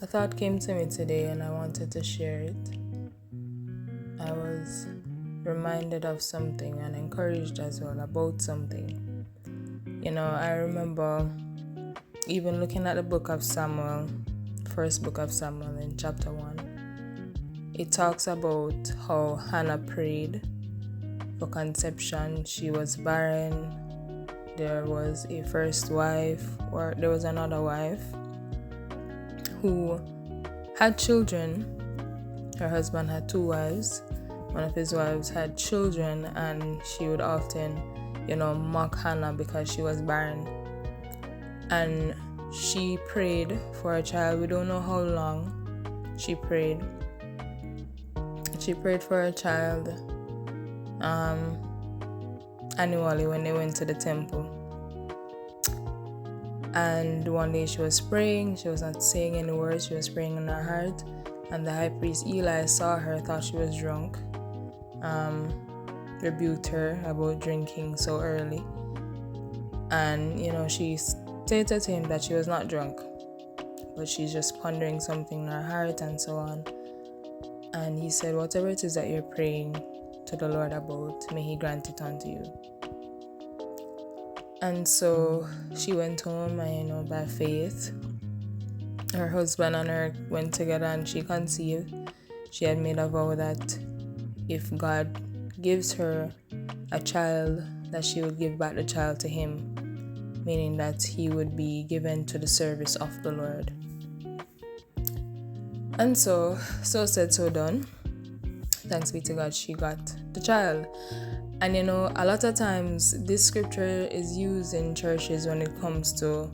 A thought came to me today and I wanted to share it. I was reminded of something and encouraged as well about something. I remember even looking at the book of Samuel, first book of Samuel in chapter 1. It talks about how Hannah prayed for conception. She was barren. There was a first wife, or there was another wife who had children. Her husband had two wives. One of his wives had children, and she would often, mock Hannah because she was barren. And she prayed for a child. We don't know how long she prayed. She prayed for a child annually when they went to the temple. And one day she was praying. She was not saying any words. She was praying in her heart. And the high priest Eli saw her, thought she was drunk, rebuked her about drinking so early. And, she stated to him that she was not drunk, but she's just pondering something in her heart and so on. And he said, whatever it is that you're praying to the Lord about, may he grant it unto you. And so she went home and, by faith, her husband and her went together and she conceived. She had made a vow that if God gives her a child, that she would give back the child to him, meaning that he would be given to the service of the Lord. And so said, so done. Thanks be to God, she got the child. And a lot of times this scripture is used in churches when it comes to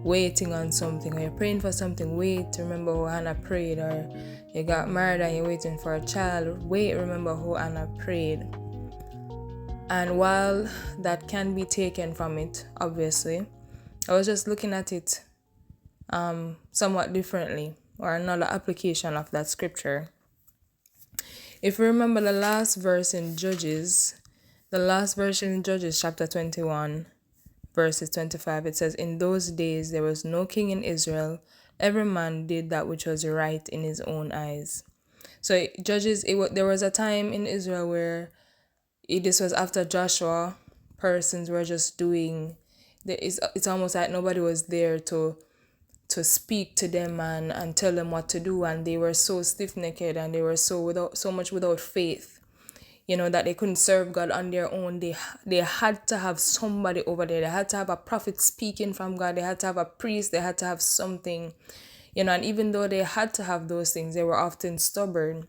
waiting on something, or you're praying for something. Wait, remember how Hannah prayed. Or you got married and you're waiting for a child. Wait, remember how Hannah prayed. And while that can be taken from it, obviously, I was just looking at it somewhat differently, or another application of that scripture. If you remember the last verse in Judges chapter 21, verses 25, it says, in those days there was no king in Israel. Every man did that which was right in his own eyes. So Judges, there was a time in Israel where this was after Joshua. Persons were just doing, it's almost like nobody was there to speak to them and tell them what to do, and they were so stiff-necked and they were so much without faith, that they couldn't serve God on their own. They had to have somebody over there. They had to have a prophet speaking from God. They had to have a priest. They had to have something, and even though they had to have those things, they were often stubborn.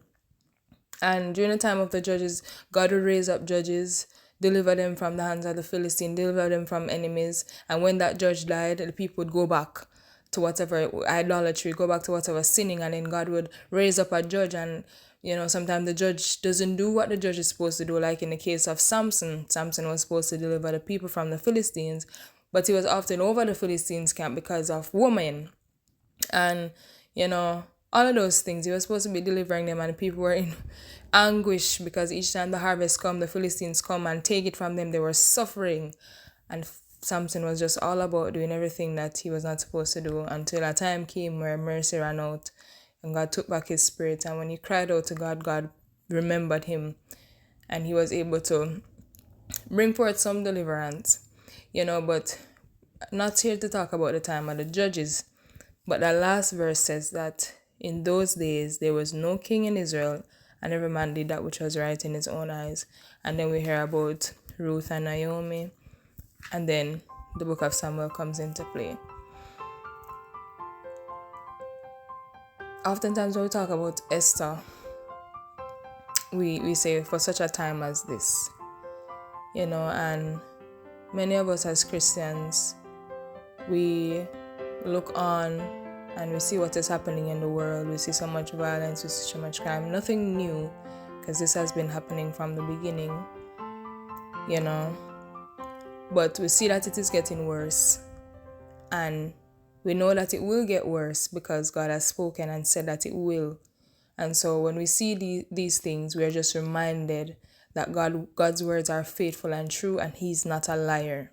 And during the time of the judges, God would raise up judges, deliver them from the hands of the Philistines, deliver them from enemies. And when that judge died, the people would go back to whatever idolatry, go back to whatever sinning, and then God would raise up a judge. And sometimes the judge doesn't do what the judge is supposed to do. Like in the case of Samson was supposed to deliver the people from the Philistines, but he was often over the Philistines' camp because of women. And all of those things, he was supposed to be delivering them, and the people were in anguish because each time the harvest come, the Philistines come and take it from them. They were suffering, and Samson was just all about doing everything that he was not supposed to do, until a time came where mercy ran out and God took back his spirit. And when he cried out to God, God remembered him, and he was able to bring forth some deliverance. But not here to talk about the time of the judges. But the last verse says that in those days there was no king in Israel, and every man did that which was right in his own eyes. And then we hear about Ruth and Naomi, and then the book of Samuel comes into play. Oftentimes when we talk about Esther, we say for such a time as this, and many of us as Christians, we look on and we see what is happening in the world. We see so much violence, we see so much crime. Nothing new, because this has been happening from the beginning, But we see that it is getting worse, and we know that it will get worse because God has spoken and said that it will. And so when we see these things, we are just reminded that God's words are faithful and true, and he's not a liar.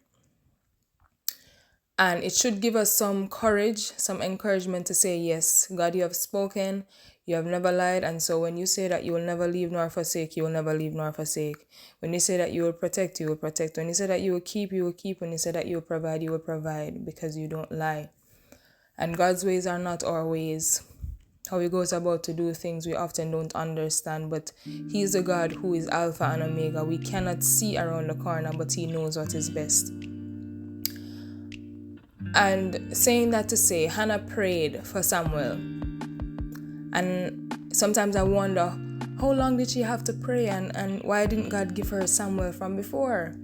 And it should give us some courage, some encouragement to say, yes, God, you have spoken, you have never lied. And so when you say that you will never leave nor forsake, you will never leave nor forsake. When you say that you will protect, you will protect. When you say that you will keep, you will keep. When you say that you will provide, you will provide, because you don't lie. And God's ways are not our ways. How he goes about to do things we often don't understand, but he is a God who is Alpha and Omega. We cannot see around the corner, but he knows what is best. And saying that to say, Hannah prayed for Samuel. And sometimes I wonder, how long did she have to pray, and why didn't God give her Samuel from before?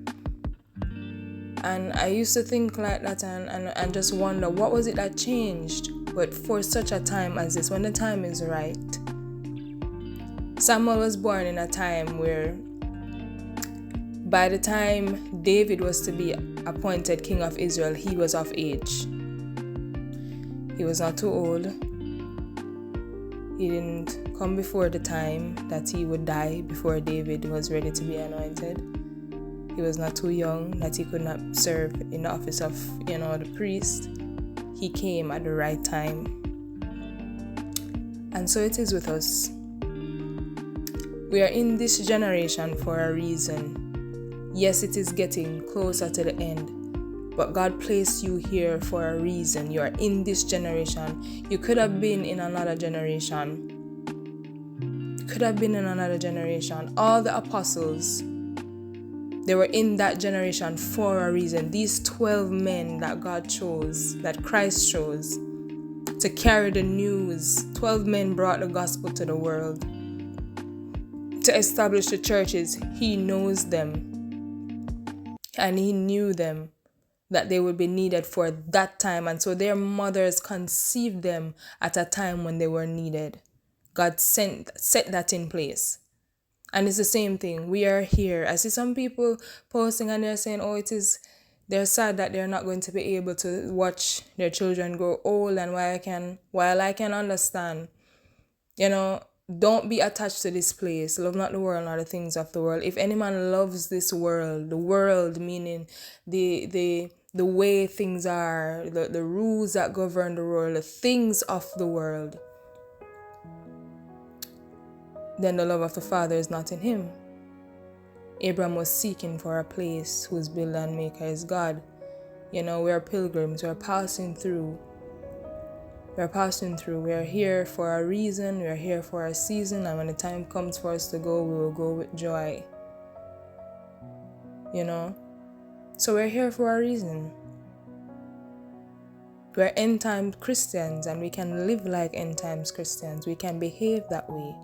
And I used to think like that and just wonder, what was it that changed? But for such a time as this, when the time is right. Samuel was born in a time where by the time David was to be appointed king of Israel, he was of age. He was not too old. He didn't come before the time that he would die before David was ready to be anointed. He was not too young that he could not serve in the office of, the priest. He came at the right time. And so it is with us. We are in this generation for a reason. Yes, it is getting closer to the end, but God placed you here for a reason. You are in this generation. You could have been in another generation. All the apostles, they were in that generation for a reason. These 12 men that God chose, that Christ chose to carry the news. 12 men brought the gospel to the world. To establish the churches, he knows them. And he knew them, that they would be needed for that time. And so their mothers conceived them at a time when they were needed. God set that in place. And it's the same thing. We are here. I see some people posting and they're saying, they're sad that they're not going to be able to watch their children grow old. And while I can understand, don't be attached to this place. Love not the world, nor the things of the world. If any man loves this world, the world meaning the way things are, the rules that govern the world, the things of the world, then the love of the Father is not in him. Abraham was seeking for a place whose builder and maker is God. We are pilgrims. We are passing through. We are here for a reason. We are here for a season. And when the time comes for us to go, we will go with joy. So we're here for a reason. We're end time Christians, and we can live like end times Christians. We can behave that way.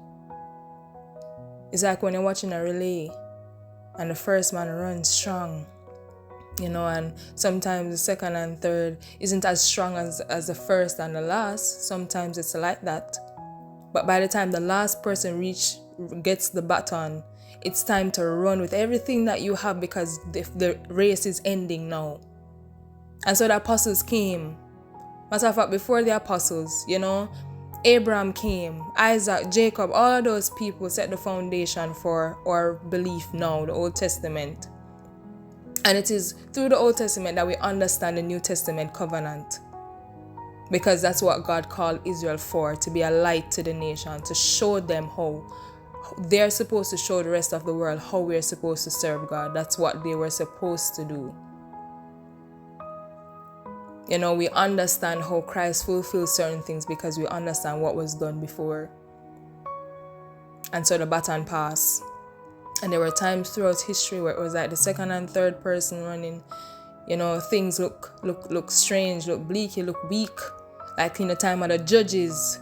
It's like when you're watching a relay and the first man runs strong, and sometimes the second and third isn't as strong as the first and the last. Sometimes it's like that. But by the time the last person gets the baton, it's time to run with everything that you have, because the race is ending now. And so the apostles came. Matter of fact, before the apostles, Abraham came, Isaac, Jacob, all of those people set the foundation for our belief now, the Old Testament. And it is through the Old Testament that we understand the New Testament covenant. Because that's what God called Israel for, to be a light to the nation, to show them how they're supposed to show the rest of the world how we're supposed to serve God. That's what they were supposed to do. We understand how Christ fulfills certain things because we understand what was done before. And so the baton passed. And there were times throughout history where it was like the second and third person running. Things look strange, look bleak, you look weak. Like in the time of the judges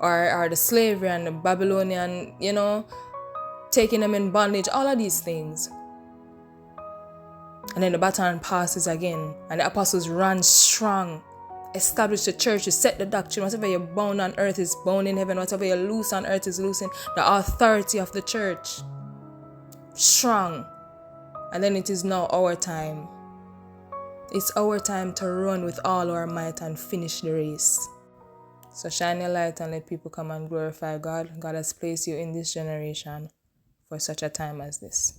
or the slavery and the Babylonian, taking them in bondage, all of these things. And then the baton passes again, and the apostles ran strong, established the church, set the doctrine. Whatever you bound on earth is bound in heaven. Whatever you loose on earth is loose in the authority of the church. Strong. And then it is now our time. It's our time to run with all our might and finish the race. So shine your light and let people come and glorify God. God has placed you in this generation for such a time as this.